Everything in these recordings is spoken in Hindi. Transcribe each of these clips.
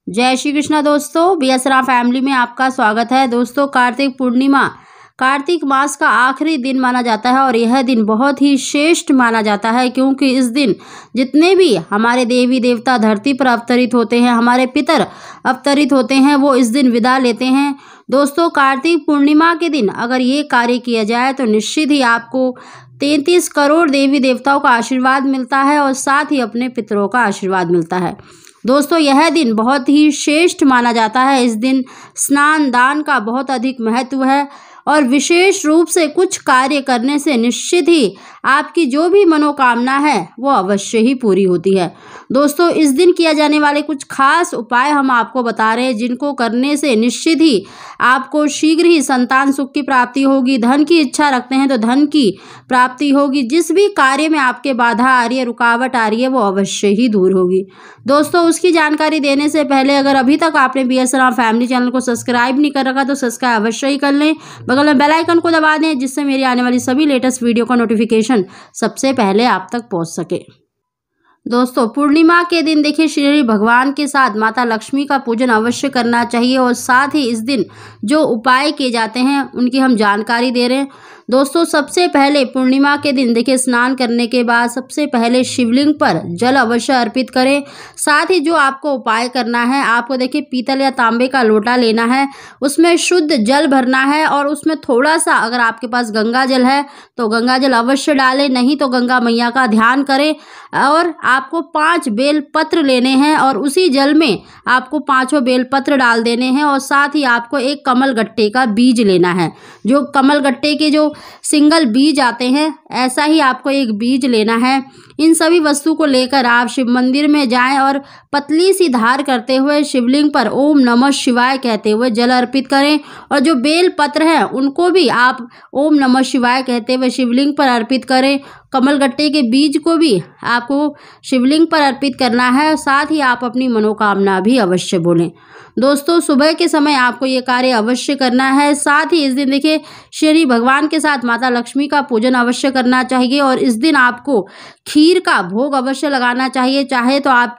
जय श्री कृष्णा दोस्तों, बीएस राम फैमिली में आपका स्वागत है। दोस्तों, कार्तिक पूर्णिमा कार्तिक मास का आखिरी दिन माना जाता है और यह दिन बहुत ही श्रेष्ठ माना जाता है, क्योंकि इस दिन जितने भी हमारे देवी देवता धरती पर अवतरित होते हैं, हमारे पितर अवतरित होते हैं, वो इस दिन विदा लेते हैं। दोस्तों, कार्तिक पूर्णिमा के दिन अगर ये कार्य किया जाए तो निश्चित ही आपको 33 करोड़ देवी देवताओं का आशीर्वाद मिलता है और साथ ही अपने पितरों का आशीर्वाद मिलता है। दोस्तों, यह दिन बहुत ही श्रेष्ठ माना जाता है। इस दिन स्नान दान का बहुत अधिक महत्व है और विशेष रूप से कुछ कार्य करने से निश्चित ही आपकी जो भी मनोकामना है वो अवश्य ही पूरी होती है। दोस्तों, इस दिन किया जाने वाले कुछ खास उपाय हम आपको बता रहे हैं, जिनको करने से निश्चित ही आपको शीघ्र ही संतान सुख की प्राप्ति होगी। धन की इच्छा रखते हैं तो धन की प्राप्ति होगी। जिस भी कार्य में आपके बाधा आ रही है, रुकावट आ रही है, वो अवश्य ही दूर होगी। दोस्तों, उसकी जानकारी देने से पहले अगर अभी तक आपने बीएस राम फैमिली चैनल को सब्सक्राइब नहीं कर रखा तो सब्सक्राइब अवश्य ही कर लें। बगल में बेल आइकन को दबा दें, जिससे मेरी आने वाली सभी लेटेस्ट वीडियो का नोटिफिकेशन सबसे पहले आप तक पहुंच सके। दोस्तों, पूर्णिमा के दिन देखिए श्री भगवान के साथ माता लक्ष्मी का पूजन अवश्य करना चाहिए और साथ ही इस दिन जो उपाय किए जाते हैं उनकी हम जानकारी दे रहे हैं। दोस्तों, सबसे पहले पूर्णिमा के दिन देखिए स्नान करने के बाद सबसे पहले शिवलिंग पर जल अवश्य अर्पित करें। साथ ही जो आपको उपाय करना है, आपको देखिए पीतल या तांबे का लोटा लेना है, उसमें शुद्ध जल भरना है और उसमें थोड़ा सा अगर आपके पास गंगा जल है तो गंगा जल अवश्य डालें, नहीं तो गंगा मैया का ध्यान करें। और आपको 5 बेल पत्र लेने हैं और उसी जल में आपको 5 बेल पत्र डाल देने हैं और साथ ही आपको एक कमल गट्टे का बीज लेना है। जो कमल गट्टे के जो सिंगल बीज आते हैं, ऐसा ही आपको एक बीज लेना है। इन सभी वस्तु को लेकर आप शिव मंदिर में जाएं और पतली सी धार करते हुए शिवलिंग पर ओम नमः शिवाय कहते हुए जल अर्पित करें और जो बेल पत्र हैं उनको भी आप ओम नमः शिवाय कहते हुए शिवलिंग पर अर्पित करें। कमलगट्टे के बीज को भी आपको शिवलिंग पर अर्पित करना है, साथ ही आप अपनी मनोकामना भी अवश्य बोलें। दोस्तों, सुबह के समय आपको ये कार्य अवश्य करना है। साथ ही इस दिन देखिए श्री भगवान के साथ माता लक्ष्मी का पूजन अवश्य करना चाहिए और इस दिन आपको खीर का भोग अवश्य लगाना चाहिए। चाहे तो आप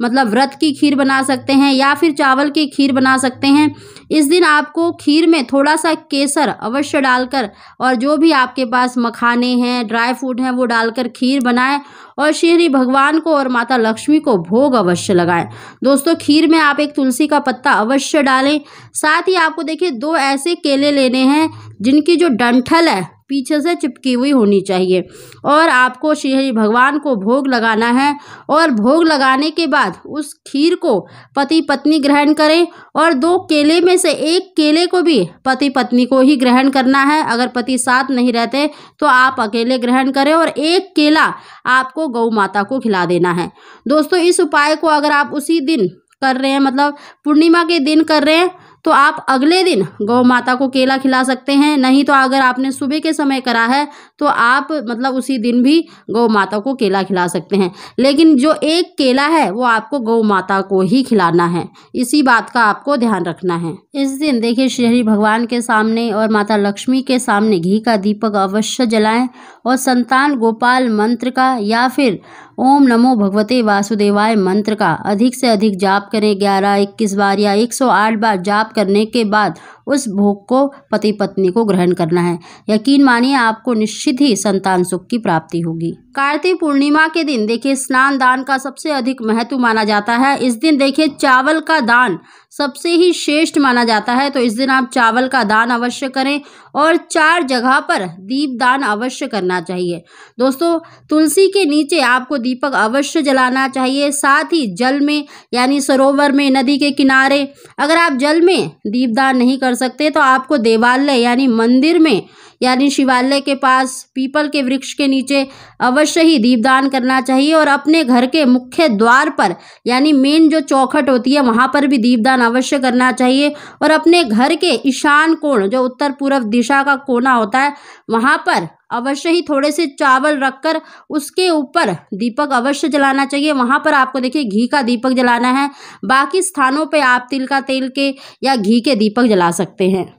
व्रत की खीर बना सकते हैं या फिर चावल की खीर बना सकते हैं। इस दिन आपको खीर में थोड़ा सा केसर अवश्य डालकर और जो भी आपके पास मखाने हैं, ड्राई फ्रूट हैं, वो डालकर खीर बनाएं और श्री भगवान को और माता लक्ष्मी को भोग अवश्य लगाएं। दोस्तों, खीर में आप एक तुलसी का पत्ता अवश्य डालें। साथ ही आपको देखिए 2 ऐसे केले लेने हैं जिनकी जो डंठल है पीछे से चिपकी हुई होनी चाहिए और आपको श्री भगवान को भोग लगाना है और भोग लगाने के बाद उस खीर को पति पत्नी ग्रहण करें और 2 केले में से 1 केले को भी पति पत्नी को ही ग्रहण करना है। अगर पति साथ नहीं रहते तो आप अकेले ग्रहण करें और 1 केला आपको गौ माता को खिला देना है। दोस्तों, इस उपाय को अगर आप उसी दिन कर रहे हैं, पूर्णिमा के दिन कर रहे हैं, तो आप अगले दिन गौ माता को केला खिला सकते हैं। नहीं तो अगर आपने सुबह के समय करा है तो आप उसी दिन भी गौ माता को केला खिला सकते हैं, लेकिन जो 1 केला है वो आपको गौ माता को ही खिलाना है। इसी बात का आपको ध्यान रखना है। इस दिन देखिए श्री भगवान के सामने और माता लक्ष्मी के सामने घी का दीपक अवश्य जलाएं और संतान गोपाल मंत्र का या फिर ओम नमो भगवते वासुदेवाय मंत्र का अधिक से अधिक जाप करें। 11, 21 बार या 108 बार जाप करने के बाद उस भोग को पति पत्नी को ग्रहण करना है। यकीन मानिए आपको निश्चित ही संतान सुख की प्राप्ति होगी। कार्तिक पूर्णिमा के दिन देखिए स्नान दान का सबसे अधिक महत्व माना जाता है। इस दिन देखिए चावल का दान सबसे ही श्रेष्ठ माना जाता है, तो इस दिन आप चावल का दान अवश्य करें और 4 जगह पर दीप दान अवश्य करना चाहिए। दोस्तों, तुलसी के नीचे आपको दीपक अवश्य जलाना चाहिए। साथ ही जल में यानी सरोवर में, नदी के किनारे अगर आप जल में दीपदान नहीं कर सकते तो आपको देवालय यानी मंदिर में यानी शिवालय के पास पीपल के वृक्ष के नीचे अवश्य ही दीपदान करना चाहिए और अपने घर के मुख्य द्वार पर यानी मेन जो चौखट होती है वहां पर भी दीपदान अवश्य करना चाहिए और अपने घर के ईशान कोण जो उत्तर पूर्व दिशा का कोना होता है वहां पर अवश्य ही थोड़े से चावल रखकर उसके ऊपर दीपक अवश्य जलाना चाहिए। वहां पर आपको देखिए घी का दीपक जलाना है। बाकी स्थानों पे आप तिल का तेल के या घी के दीपक जला सकते हैं।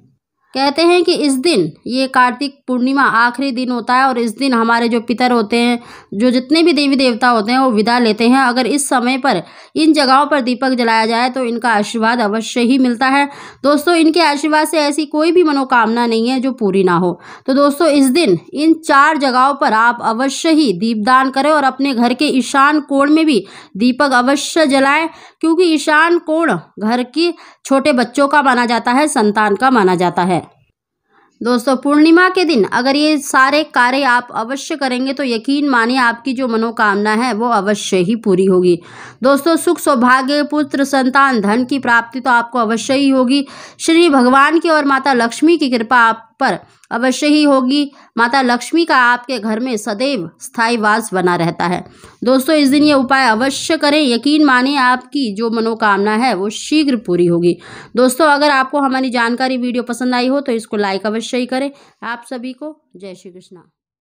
कहते हैं कि इस दिन, ये कार्तिक पूर्णिमा आखिरी दिन होता है और इस दिन हमारे जो पितर होते हैं, जो जितने भी देवी देवता होते हैं, वो विदा लेते हैं। अगर इस समय पर इन जगहों पर दीपक जलाया जाए तो इनका आशीर्वाद अवश्य ही मिलता है। दोस्तों, इनके आशीर्वाद से ऐसी कोई भी मनोकामना नहीं है जो पूरी ना हो। तो दोस्तों, इस दिन इन 4 जगहों पर आप अवश्य ही दीपदान करें और अपने घर के ईशान कोण में भी दीपक अवश्य जलाएं, क्योंकि ईशान कोण घर की छोटे बच्चों का माना जाता है, संतान का माना जाता है। दोस्तों, पूर्णिमा के दिन अगर ये सारे कार्य आप अवश्य करेंगे तो यकीन मानिए आपकी जो मनोकामना है वो अवश्य ही पूरी होगी। दोस्तों, सुख, सौभाग्य, पुत्र, संतान, धन की प्राप्ति तो आपको अवश्य ही होगी। श्री भगवान की और माता लक्ष्मी की कृपा आप पर अवश्य ही होगी। माता लक्ष्मी का आपके घर में सदैव स्थायी वास बना रहता है। दोस्तों, इस दिन ये उपाय अवश्य करें, यकीन मानिए आपकी जो मनोकामना है वो शीघ्र पूरी होगी। दोस्तों, अगर आपको हमारी जानकारी वीडियो पसंद आई हो तो इसको लाइक अवश्य ही करें। आप सभी को जय श्री कृष्णा।